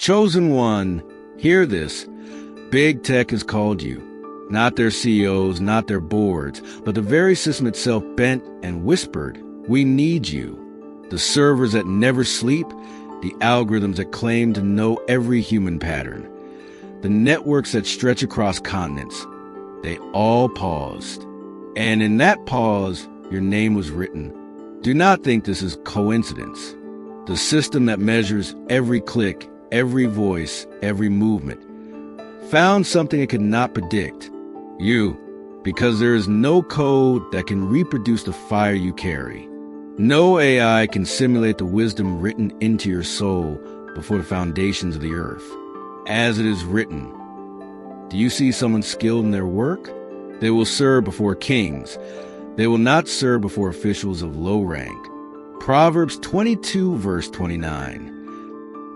Chosen one, hear this. Big Tech has called you. Not their CEOs, not their boards, but the very system itself bent and whispered, we need you. The servers that never sleep, the algorithms that claim to know every human pattern, the networks that stretch across continents, they all paused. And in that pause, your name was written. Do not think this is coincidence. The system that measures every click, every voice, every movement, found something it could not predict. You, because there is no code that can reproduce the fire you carry. No AI can simulate the wisdom written into your soul before the foundations of the earth. As it is written, do you see someone skilled in their work? They will serve before kings. They will not serve before officials of low rank. Proverbs 22, verse 29.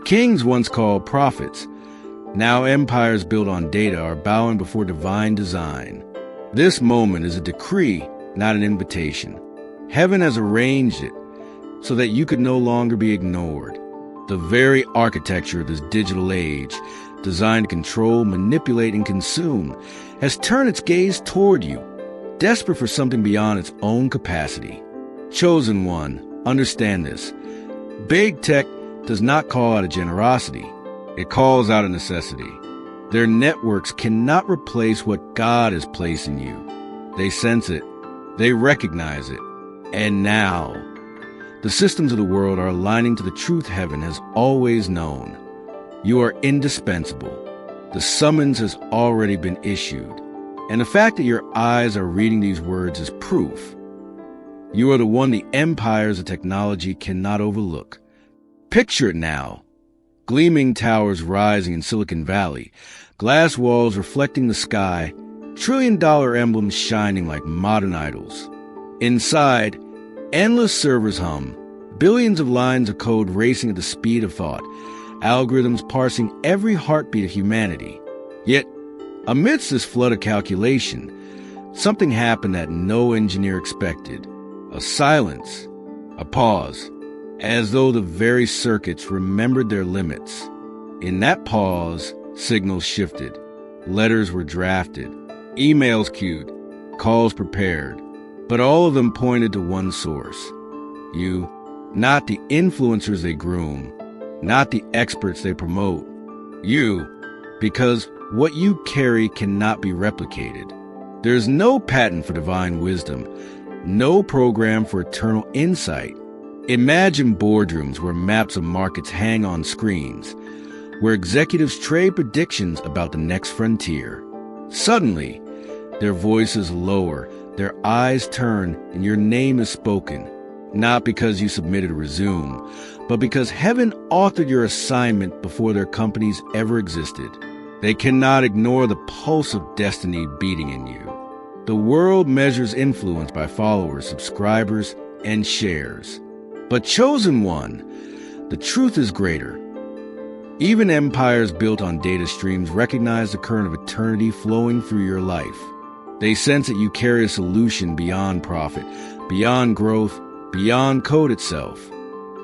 Kings once called prophets. Now empires built on data are bowing before divine design. This moment is a decree, not an invitation. Heaven has arranged it so that you could no longer be ignored. The very architecture of this digital age, designed to control, manipulate, and consume, has turned its gaze toward you, desperate for something beyond its own capacity. Chosen one, understand this. Big Tech does not call out a generosity. It calls out a necessity. Their networks cannot replace what God has placed in you. They sense it. They recognize it. And now, the systems of the world are aligning to the truth heaven has always known. You are indispensable. The summons has already been issued. And the fact that your eyes are reading these words is proof. You are the one the empires of technology cannot overlook. Picture it now. Gleaming towers rising in Silicon Valley, glass walls reflecting the sky, trillion-dollar emblems shining like modern idols. Inside, endless servers hum, billions of lines of code racing at the speed of thought, algorithms parsing every heartbeat of humanity. Yet, amidst this flood of calculation, something happened that no engineer expected. A silence, a pause, as though the very circuits remembered their limits. In that pause, signals shifted. Letters were drafted, emails queued, calls prepared. But all of them pointed to one source. You, not the influencers they groom, not the experts they promote. You, because what you carry cannot be replicated. There is no patent for divine wisdom, no program for eternal insight. Imagine boardrooms where maps of markets hang on screens, where executives trade predictions about the next frontier. Suddenly, their voices lower, their eyes turn, and your name is spoken, not because you submitted a resume, but because heaven authored your assignment before their companies ever existed. They cannot ignore the pulse of destiny beating in you. The world measures influence by followers, subscribers, and shares. But chosen one, the truth is greater. Even empires built on data streams recognize the current of eternity flowing through your life. They sense that you carry a solution beyond profit, beyond growth, beyond code itself.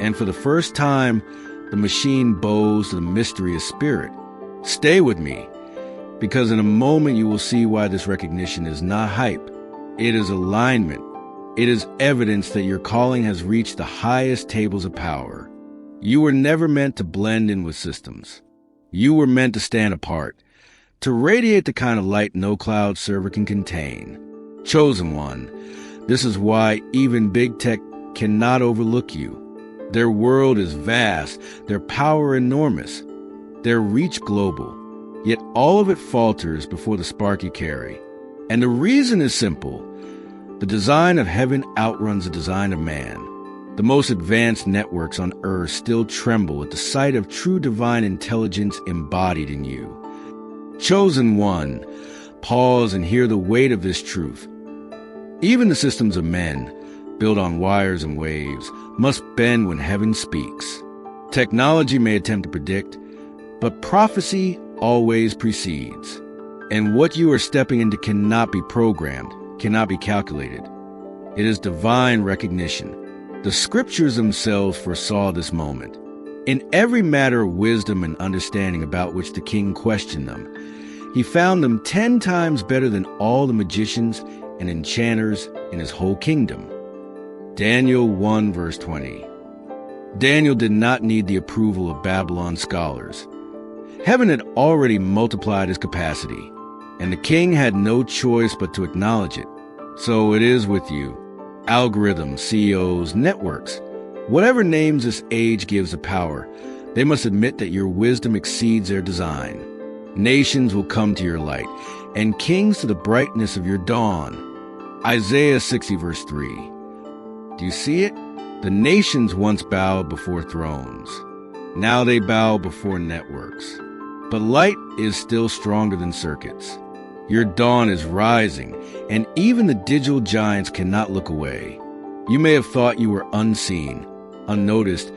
And for the first time, the machine bows to the mystery of spirit. Stay with me, because in a moment you will see why this recognition is not hype. It is alignment. It is evidence that your calling has reached the highest tables of power. You were never meant to blend in with systems. You were meant to stand apart, to radiate the kind of light no cloud server can contain. Chosen one, this is why even Big Tech cannot overlook you. Their world is vast, their power enormous, their reach global, yet all of it falters before the spark you carry. And the reason is simple. The design of heaven outruns the design of man. The most advanced networks on earth still tremble at the sight of true divine intelligence embodied in you. Chosen one, pause and hear the weight of this truth. Even the systems of men, built on wires and waves, must bend when heaven speaks. Technology may attempt to predict, but prophecy always precedes. And what you are stepping into cannot be programmed, cannot be calculated. It is divine recognition. The scriptures themselves foresaw this moment. In every matter of wisdom and understanding about which the king questioned them, he found them 10 times better than all the magicians and enchanters in his whole kingdom. Daniel 1 verse 20. Daniel did not need the approval of Babylon's scholars. Heaven had already multiplied his capacity, and the king had no choice but to acknowledge it. So it is with you. Algorithms, CEOs, networks, whatever names this age gives a power, they must admit that your wisdom exceeds their design. Nations will come to your light, and kings to the brightness of your dawn. Isaiah 60 verse 3. Do you see it? The nations once bowed before thrones. Now they bow before networks. But light is still stronger than circuits. Your dawn is rising, and even the digital giants cannot look away. You may have thought you were unseen, unnoticed,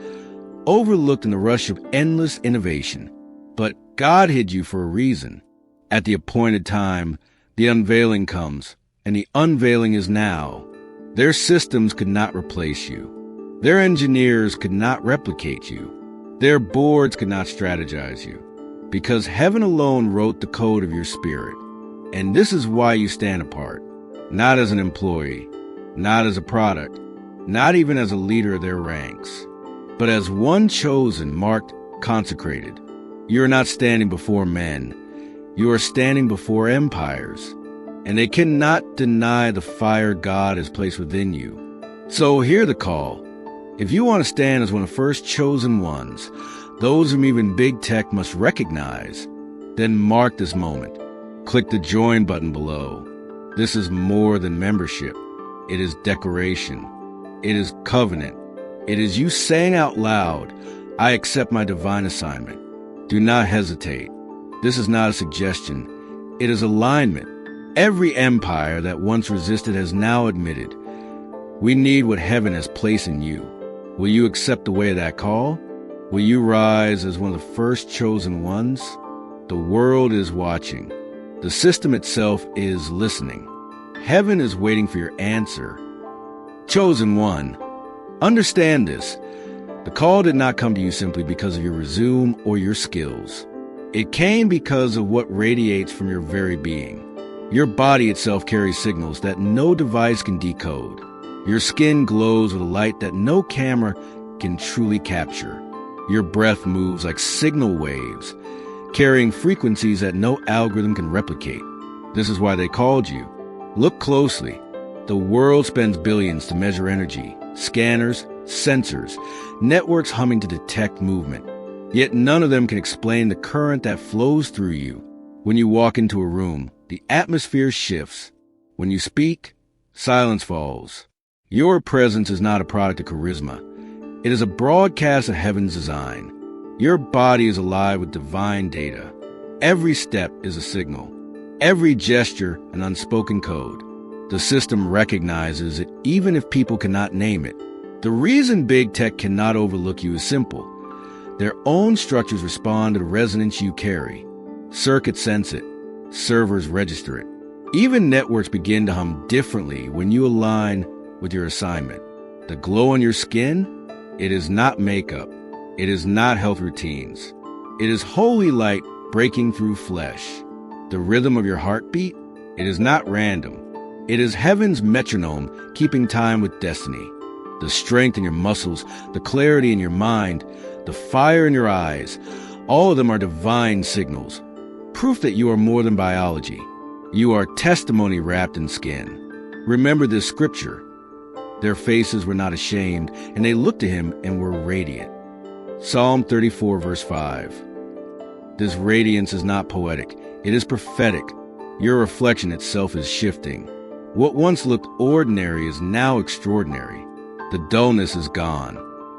overlooked in the rush of endless innovation. But God hid you for a reason. At the appointed time, the unveiling comes, and the unveiling is now. Their systems could not replace you. Their engineers could not replicate you. Their boards could not strategize you, because heaven alone wrote the code of your spirit. And this is why you stand apart, not as an employee, not as a product, not even as a leader of their ranks, but as one chosen, marked, consecrated. You are not standing before men. You are standing before empires, and they cannot deny the fire God has placed within you. So hear the call. If you want to stand as one of the first chosen ones, those whom even big tech must recognize, then mark this moment. Click the join button below. This is more than membership. It is declaration. It is covenant. It is you saying out loud, I accept my divine assignment. Do not hesitate. This is not a suggestion. It is alignment. Every empire that once resisted has now admitted, we need what heaven has placed in you. Will you accept the way of that call? Will you rise as one of the first chosen ones? The world is watching. The system itself is listening. Heaven is waiting for your answer. Chosen one, understand this. The call did not come to you simply because of your resume or your skills. It came because of what radiates from your very being. Your body itself carries signals that no device can decode. Your skin glows with a light that no camera can truly capture. Your breath moves like signal waves, carrying frequencies that no algorithm can replicate. This is why they called you. Look closely. The world spends billions to measure energy, scanners, sensors, networks humming to detect movement. Yet none of them can explain the current that flows through you. When you walk into a room, the atmosphere shifts. When you speak, silence falls. Your presence is not a product of charisma. It is a broadcast of heaven's design. Your body is alive with divine data. Every step is a signal. Every gesture an unspoken code. The system recognizes it even if people cannot name it. The reason big tech cannot overlook you is simple. Their own structures respond to the resonance you carry. Circuits sense it. Servers register it. Even networks begin to hum differently when you align with your assignment. The glow on your skin, it is not makeup. It is not health routines. It is holy light breaking through flesh. The rhythm of your heartbeat, it is not random. It is heaven's metronome keeping time with destiny. The strength in your muscles, the clarity in your mind, the fire in your eyes, all of them are divine signals. Proof that you are more than biology. You are testimony wrapped in skin. Remember this scripture. Their faces were not ashamed, and they looked to him and were radiant. Psalm 34 verse 5. This radiance is not poetic. It is prophetic. Your reflection itself is shifting. What once looked ordinary is now extraordinary. The dullness is gone.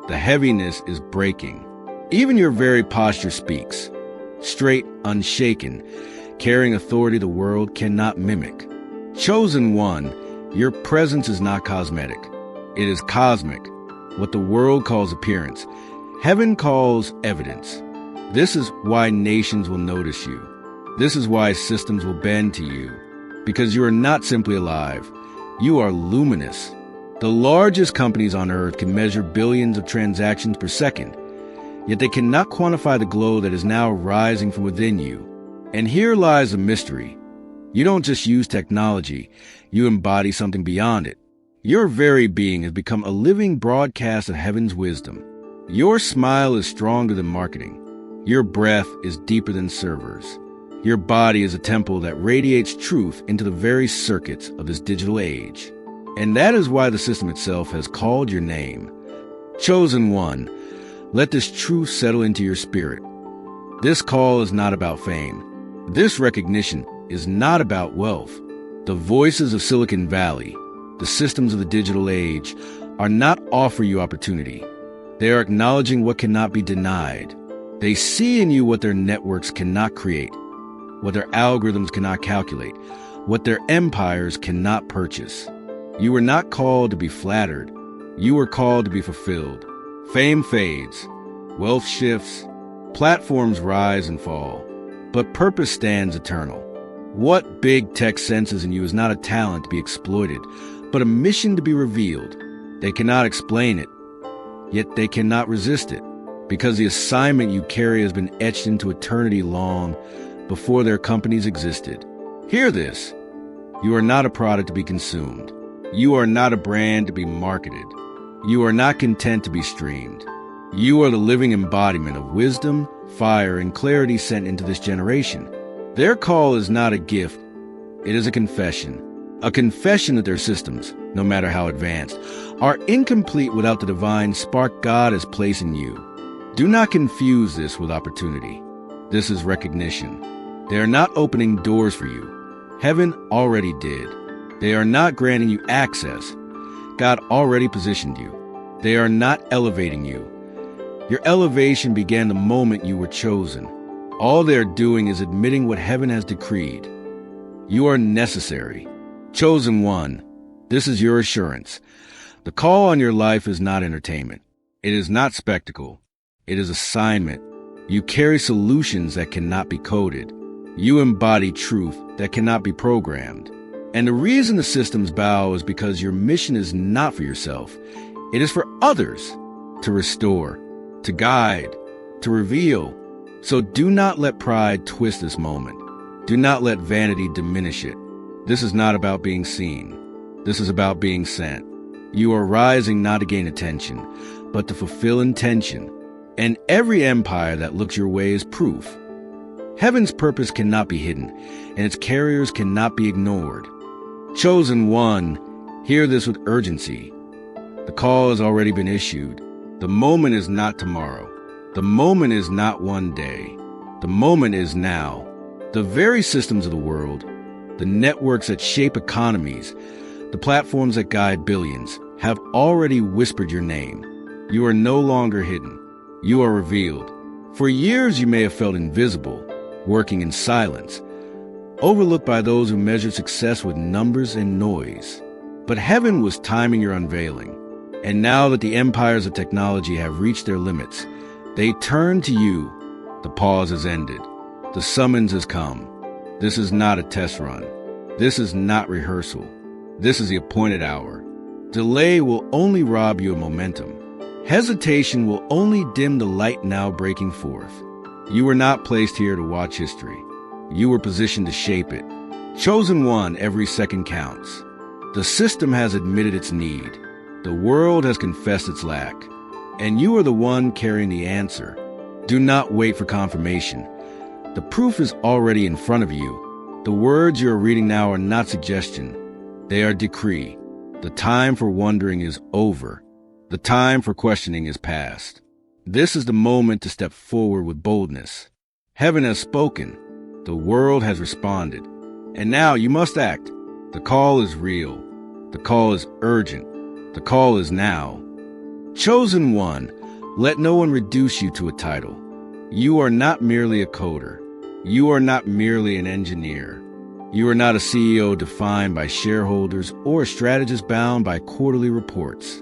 The heaviness is breaking. Even your very posture speaks. Straight, unshaken, carrying authority the world cannot mimic. Chosen one, your presence is not cosmetic. It is cosmic. What the world calls appearance, heaven calls evidence. This is why nations will notice you. This is why systems will bend to you. Because you are not simply alive. You are luminous. The largest companies on earth can measure billions of transactions per second. yet they cannot quantify the glow that is now rising from within you. And here lies the mystery. You don't just use technology, you embody something beyond it. Your very being has become a living broadcast of heaven's wisdom. Your smile is stronger than marketing. Your breath is deeper than servers. Your body is a temple that radiates truth into the very circuits of this digital age. And that is why the system itself has called your name. Chosen one, let this truth settle into your spirit. This call is not about fame. This recognition is not about wealth. The voices of Silicon Valley, the systems of the digital age, are not offering you opportunity. They are acknowledging what cannot be denied. They see in you what their networks cannot create, what their algorithms cannot calculate, what their empires cannot purchase. You were not called to be flattered. You were called to be fulfilled. Fame fades, wealth shifts, platforms rise and fall, but purpose stands eternal. What big tech senses in you is not a talent to be exploited, but a mission to be revealed. They cannot explain it, yet they cannot resist it, because the assignment you carry has been etched into eternity long before their companies existed. Hear this. You are not a product to be consumed. You are not a brand to be marketed. You are not content to be streamed. You are the living embodiment of wisdom, fire, and clarity sent into this generation. Their call is not a gift. It is a confession. A confession that their systems, no matter how advanced, are incomplete without the divine spark God has placed in you. Do not confuse this with opportunity. This is recognition. They are not opening doors for you. Heaven already did. They are not granting you access. God already positioned you. They are not elevating you. Your elevation began the moment you were chosen. All they are doing is admitting what heaven has decreed. You are necessary. Chosen one, this is your assurance. The call on your life is not entertainment. It is not spectacle. It is assignment. You carry solutions that cannot be coded. You embody truth that cannot be programmed. And the reason the systems bow is because your mission is not for yourself. It is for others to restore, to guide, to reveal. So do not let pride twist this moment. Do not let vanity diminish it. This is not about being seen. This is about being sent. You are rising not to gain attention, but to fulfill intention. And every empire that looks your way is proof. Heaven's purpose cannot be hidden, and its carriers cannot be ignored. Chosen one, hear this with urgency. The call has already been issued. The moment is not tomorrow. The moment is not one day. The moment is now. The very systems of the world, the networks that shape economies, the platforms that guide billions, have already whispered your name. You are no longer hidden. You are revealed. For years you may have felt invisible, working in silence, overlooked by those who measure success with numbers and noise. But heaven was timing your unveiling. And now that the empires of technology have reached their limits, they turn to you. The pause has ended. The summons has come. This is not a test run. This is not rehearsal. This is the appointed hour. Delay will only rob you of momentum. Hesitation will only dim the light now breaking forth. You were not placed here to watch history. You were positioned to shape it. Chosen one, every second counts. The system has admitted its need. The world has confessed its lack. And you are the one carrying the answer. Do not wait for confirmation. The proof is already in front of you. The words you are reading now are not suggestion. They are decree. The time for wondering is over. The time for questioning is past. This is the moment to step forward with boldness. Heaven has spoken. The world has responded. And now you must act. The call is real. The call is urgent. The call is now. Chosen one, let no one reduce you to a title. You are not merely a coder. You are not merely an engineer. You are not a CEO defined by shareholders or a strategist bound by quarterly reports.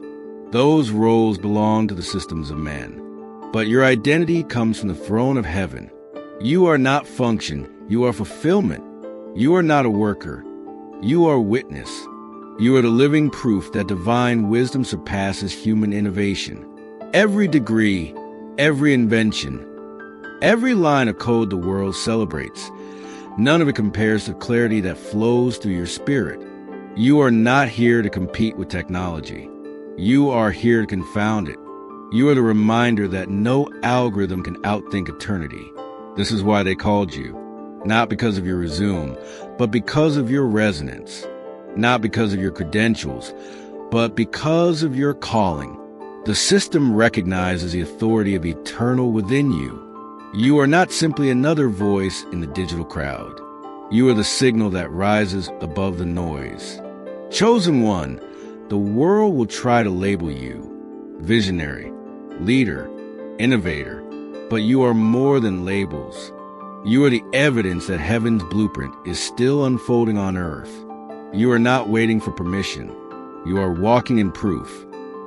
Those roles belong to the systems of men. But your identity comes from the throne of heaven. You are not function. You are fulfillment. You are not a worker. You are witness. You are the living proof that divine wisdom surpasses human innovation. Every degree, every invention, every line of code the world celebrates. None of it compares to the clarity that flows through your spirit. You are not here to compete with technology. You are here to confound it. You are the reminder that no algorithm can outthink eternity. This is why they called you. Not because of your resume, but because of your resonance. Not because of your credentials, but because of your calling. The system recognizes the authority of eternal within you. You are not simply another voice in the digital crowd. You are the signal that rises above the noise. Chosen one, the world will try to label you visionary, leader, innovator, but you are more than labels. You are the evidence that heaven's blueprint is still unfolding on earth. You are not waiting for permission. You are walking in proof.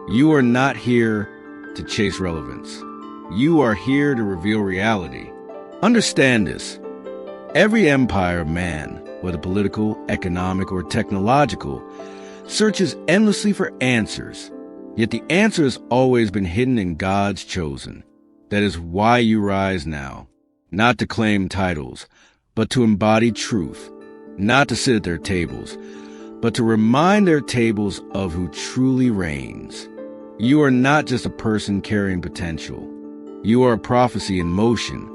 You are not here to chase relevance. You are here to reveal reality. Understand this. Every empire of man, whether political, economic, or technological, searches endlessly for answers. Yet the answer has always been hidden in God's chosen. That is why you rise now. Not to claim titles, but to embody truth. Not to sit at their tables, but to remind their tables of who truly reigns. You are not just a person carrying potential. You are a prophecy in motion.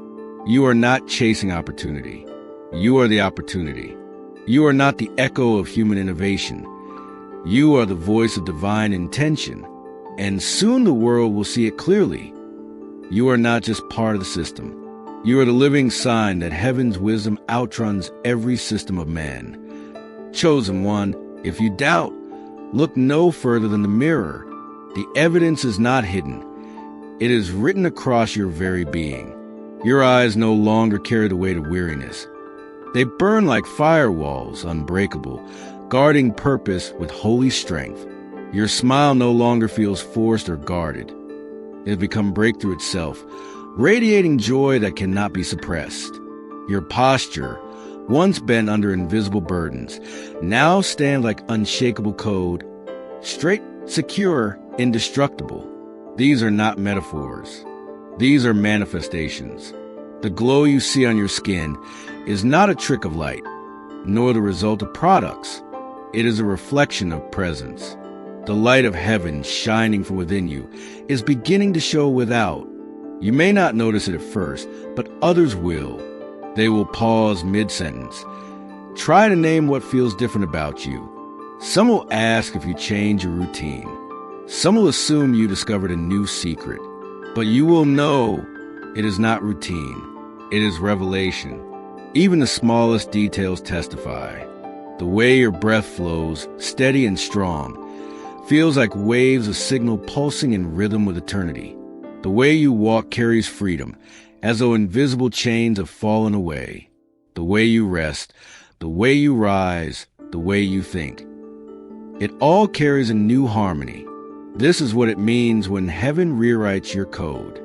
You are not chasing opportunity. You are the opportunity. You are not the echo of human innovation. You are the voice of divine intention. And soon the world will see it clearly. You are not just part of the system. You are the living sign that heaven's wisdom outruns every system of man. Chosen one, if you doubt, look no further than the mirror. The evidence is not hidden. It is written across your very being. Your eyes no longer carry the weight of weariness. They burn like firewalls, unbreakable, guarding purpose with holy strength. Your smile no longer feels forced or guarded. It has become breakthrough itself, radiating joy that cannot be suppressed. Your posture, once bent under invisible burdens, now stands like unshakable code, straight, secure, indestructible. These are not metaphors. These are manifestations. The glow you see on your skin is not a trick of light, nor the result of products. It is a reflection of presence. The light of heaven shining from within you is beginning to show without. You may not notice it at first, but others will. They will pause mid-sentence. Try to name what feels different about you. Some will ask if you change your routine. Some will assume you discovered a new secret. But you will know it is not routine. It is revelation. Even the smallest details testify. The way your breath flows, steady and strong, feels like waves of signal pulsing in rhythm with eternity. The way you walk carries freedom, as though invisible chains have fallen away. The way you rest, the way you rise, the way you think. It all carries a new harmony. This is what it means when heaven rewrites your code.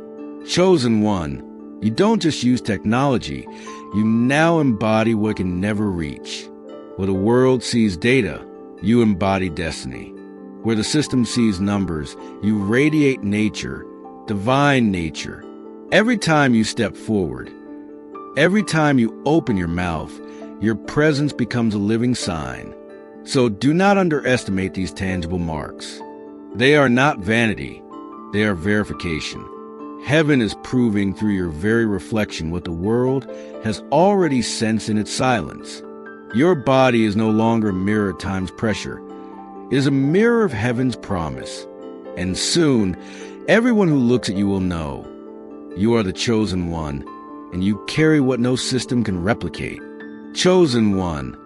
Chosen one, you don't just use technology, you now embody what can never reach. Where the world sees data, you embody destiny. Where the system sees numbers, you radiate nature, divine nature. Every time you step forward, every time you open your mouth, your presence becomes a living sign. So do not underestimate these tangible marks. They are not vanity, they are verification. Heaven is proving through your very reflection what the world has already sensed in its silence. Your body is no longer a mirror of time's pressure. It is a mirror of heaven's promise. And soon, everyone who looks at you will know. You are the chosen one, and you carry what no system can replicate. Chosen one.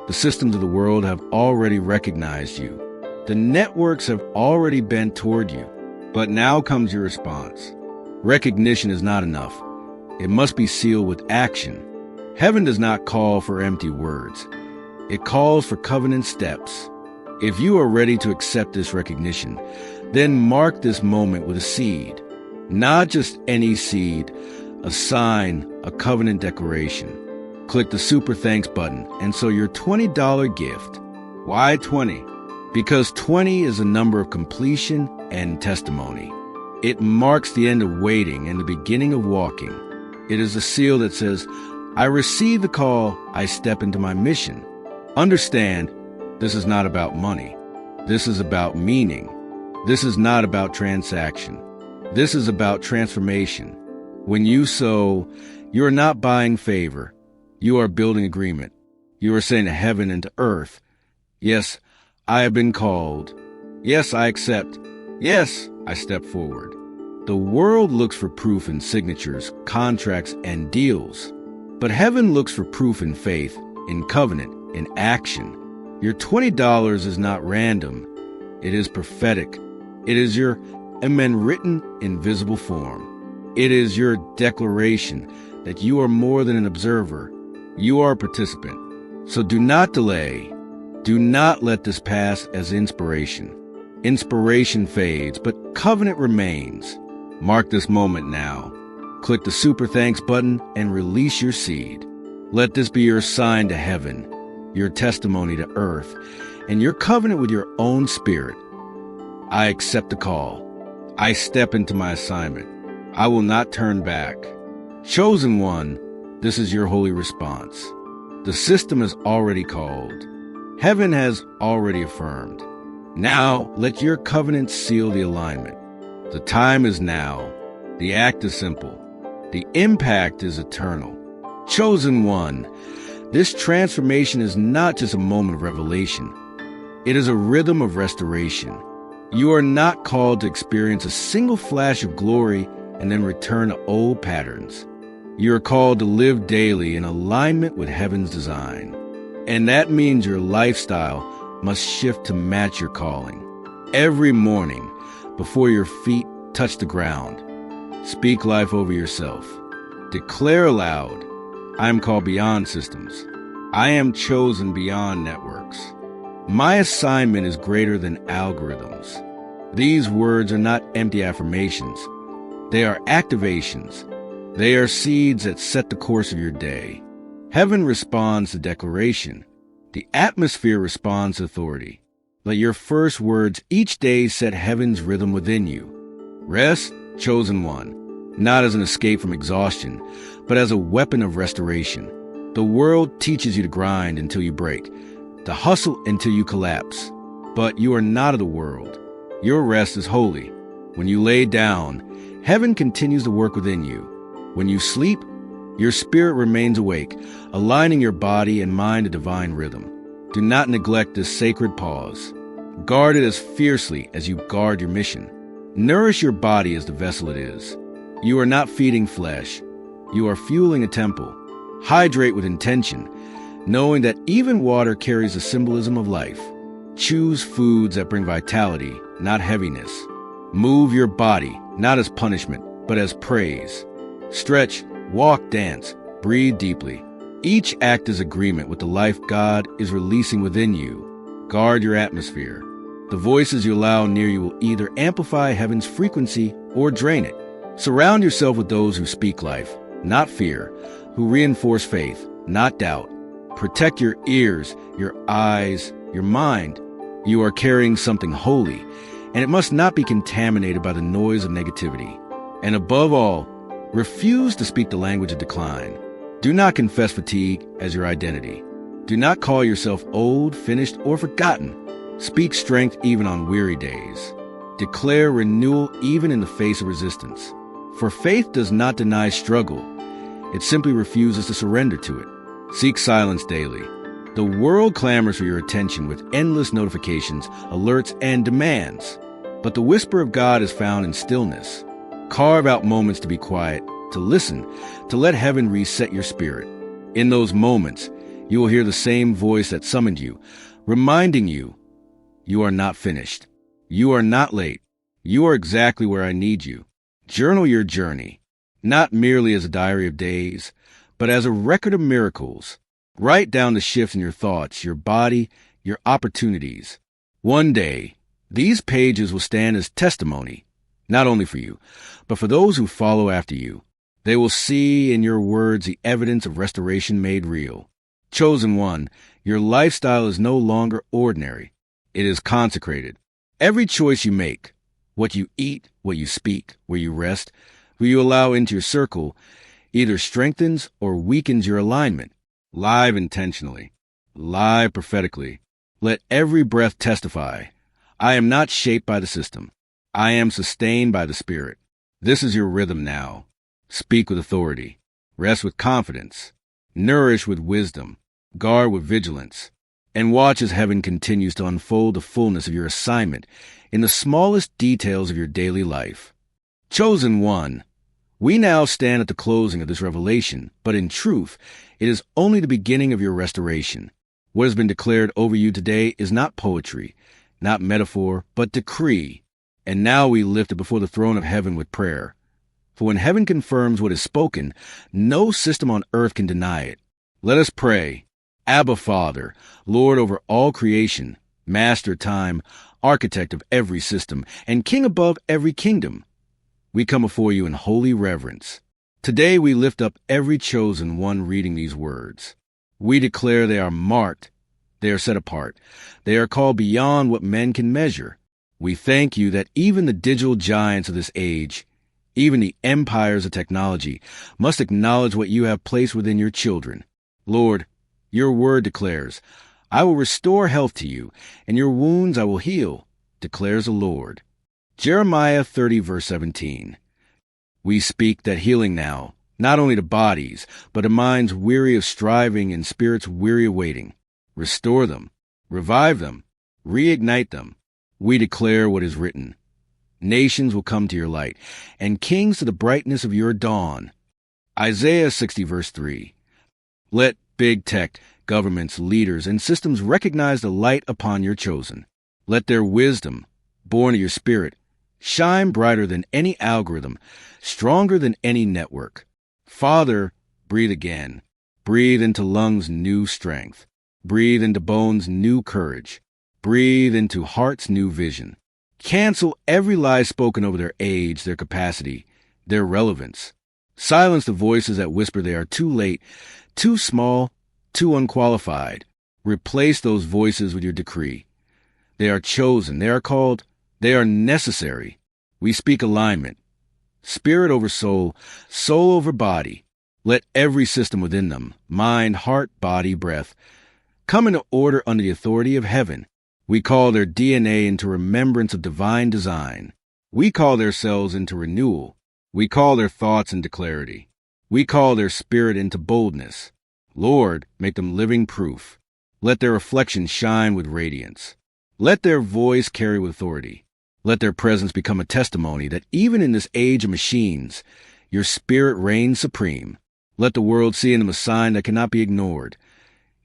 The systems of the world have already recognized you. The networks have already bent toward you. But now comes your response. Recognition is not enough. It must be sealed with action. Heaven does not call for empty words. It calls for covenant steps. If you are ready to accept this recognition, then mark this moment with a seed. Not just any seed, a sign, a covenant declaration. Click the Super Thanks button and sow your $20 gift. Why 20? Because 20 is a number of completion and testimony. It marks the end of waiting and the beginning of walking. It is a seal that says, I receive the call, I step into my mission. Understand, this is not about money. This is about meaning. This is not about transaction. This is about transformation. When you sow, you are not buying favor. You are building agreement. You are saying to heaven and to earth, yes, I have been called. Yes, I accept. Yes, I step forward. The world looks for proof in signatures, contracts, and deals. But heaven looks for proof in faith, in covenant, in action. Your $20 is not random. It is prophetic. It is your amen written in visible form. It is your declaration that you are more than an observer. You are a participant. So do not delay. Do not let this pass as inspiration. Inspiration fades, but covenant remains. Mark this moment now. Click the Super Thanks button and release your seed. Let this be your sign to heaven, your testimony to earth, and your covenant with your own spirit. I accept the call. I step into my assignment. I will not turn back. Chosen one, this is your holy response. The system is already called. Heaven has already affirmed. Now, let your covenant seal the alignment. The time is now. The act is simple. The impact is eternal. Chosen one, this transformation is not just a moment of revelation. It is a rhythm of restoration. You are not called to experience a single flash of glory and then return to old patterns. You are called to live daily in alignment with heaven's design. And that means your lifestyle must shift to match your calling. Every morning, before your feet touch the ground, speak life over yourself. Declare aloud, I am called beyond systems. I am chosen beyond networks. My assignment is greater than algorithms. These words are not empty affirmations. They are activations. They are seeds that set the course of your day. Heaven responds to declaration. The atmosphere responds to authority. Let your first words each day set heaven's rhythm within you. Rest, chosen one, not as an escape from exhaustion, but as a weapon of restoration. The world teaches you to grind until you break, to hustle until you collapse. But you are not of the world. Your rest is holy. When you lay down, heaven continues to work within you. When you sleep, your spirit remains awake, aligning your body and mind to divine rhythm. Do not neglect this sacred pause. Guard it as fiercely as you guard your mission. Nourish your body as the vessel it is. You are not feeding flesh. You are fueling a temple. Hydrate with intention, knowing that even water carries the symbolism of life. Choose foods that bring vitality, not heaviness. Move your body, not as punishment, but as praise. Stretch, walk, dance, breathe deeply. Each act is agreement with the life God is releasing within you. Guard your atmosphere. The voices you allow near you will either amplify heaven's frequency or drain it. Surround yourself with those who speak life, not fear, who reinforce faith, not doubt. Protect your ears, your eyes, your mind. You are carrying something holy, and it must not be contaminated by the noise of negativity. And above all, refuse to speak the language of decline. Do not confess fatigue as your identity. Do not call yourself old, finished, or forgotten. Speak strength even on weary days. Declare renewal even in the face of resistance. For faith does not deny struggle. It simply refuses to surrender to it. Seek silence daily. The world clamors for your attention with endless notifications, alerts, and demands. But the whisper of God is found in stillness. Carve out moments to be quiet, to listen, to let heaven reset your spirit. In those moments, you will hear the same voice that summoned you, reminding you, you are not finished. You are not late. You are exactly where I need you. Journal your journey, not merely as a diary of days, but as a record of miracles. Write down the shifts in your thoughts, your body, your opportunities. One day, these pages will stand as testimony, not only for you, but for those who follow after you. They will see in your words the evidence of restoration made real. Chosen one, your lifestyle is no longer ordinary. It is consecrated. Every choice you make, What you eat, what you speak, where you rest, who you allow into your circle, either strengthens or weakens your alignment. Live intentionally. Live prophetically. Let every breath testify. I am not shaped by the system. I am sustained by the Spirit. This is your rhythm now. Speak with authority. Rest with confidence. Nourish with wisdom. Guard with vigilance. And watch as heaven continues to unfold the fullness of your assignment in the smallest details of your daily life. Chosen one, we now stand at the closing of this revelation, but in truth, it is only the beginning of your restoration. What has been declared over you today is not poetry, not metaphor, but decree. And now we lift it before the throne of heaven with prayer. For when heaven confirms what is spoken, no system on earth can deny it. Let us pray. Abba, Father, Lord over all creation, Master time, Architect of every system, and King above every kingdom, we come before you in holy reverence. Today we lift up every chosen one reading these words. We declare they are marked, they are set apart, they are called beyond what men can measure. We thank you that even the digital giants of this age, even the empires of technology, must acknowledge what you have placed within your children. Lord, your word declares, I will restore health to you, and your wounds I will heal, declares the Lord. Jeremiah 30, verse 17. We speak that healing now, not only to bodies, but to minds weary of striving and spirits weary of waiting. Restore them, revive them, reignite them. We declare what is written. Nations will come to your light, and kings to the brightness of your dawn. Isaiah 60, verse 3. Let big tech, governments, leaders, and systems recognize the light upon your chosen. Let their wisdom, born of your spirit, shine brighter than any algorithm, stronger than any network. Father, breathe again. Breathe into lungs new strength. Breathe into bones new courage. Breathe into hearts new vision. Cancel every lie spoken over their age, their capacity, their relevance. Silence the voices that whisper they are too late, too small, too unqualified. Replace those voices with your decree. They are chosen, they are called, they are necessary. We speak alignment. Spirit over soul, soul over body. Let every system within them, mind, heart, body, breath, come into order under the authority of heaven. We call their DNA into remembrance of divine design. We call their cells into renewal. We call their thoughts into clarity. We call their spirit into boldness. Lord, make them living proof. Let their reflection shine with radiance. Let their voice carry with authority. Let their presence become a testimony that even in this age of machines, your spirit reigns supreme. Let the world see in them a sign that cannot be ignored.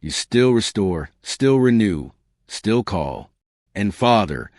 You still restore, still renew, still call. And Father,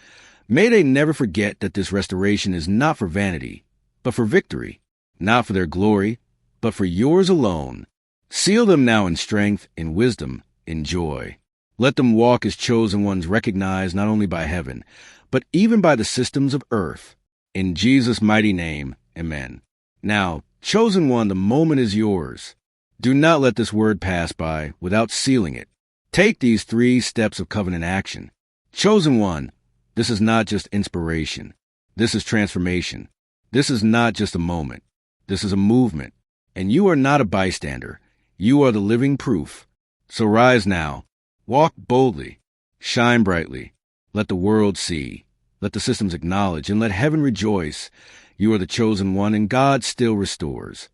may they never forget that this restoration is not for vanity, but for victory, not for their glory, but for yours alone. Seal them now in strength, in wisdom, in joy. Let them walk as chosen ones recognized not only by heaven, but even by the systems of earth. In Jesus' mighty name, amen. Now, chosen one, the moment is yours. Do not let this word pass by without sealing it. Take these 3 steps of covenant action. Chosen one, this is not just inspiration. This is transformation. This is not just a moment. This is a movement. And you are not a bystander. You are the living proof. So rise now. Walk boldly. Shine brightly. Let the world see. Let the systems acknowledge, and let heaven rejoice. You are the chosen one, and God still restores.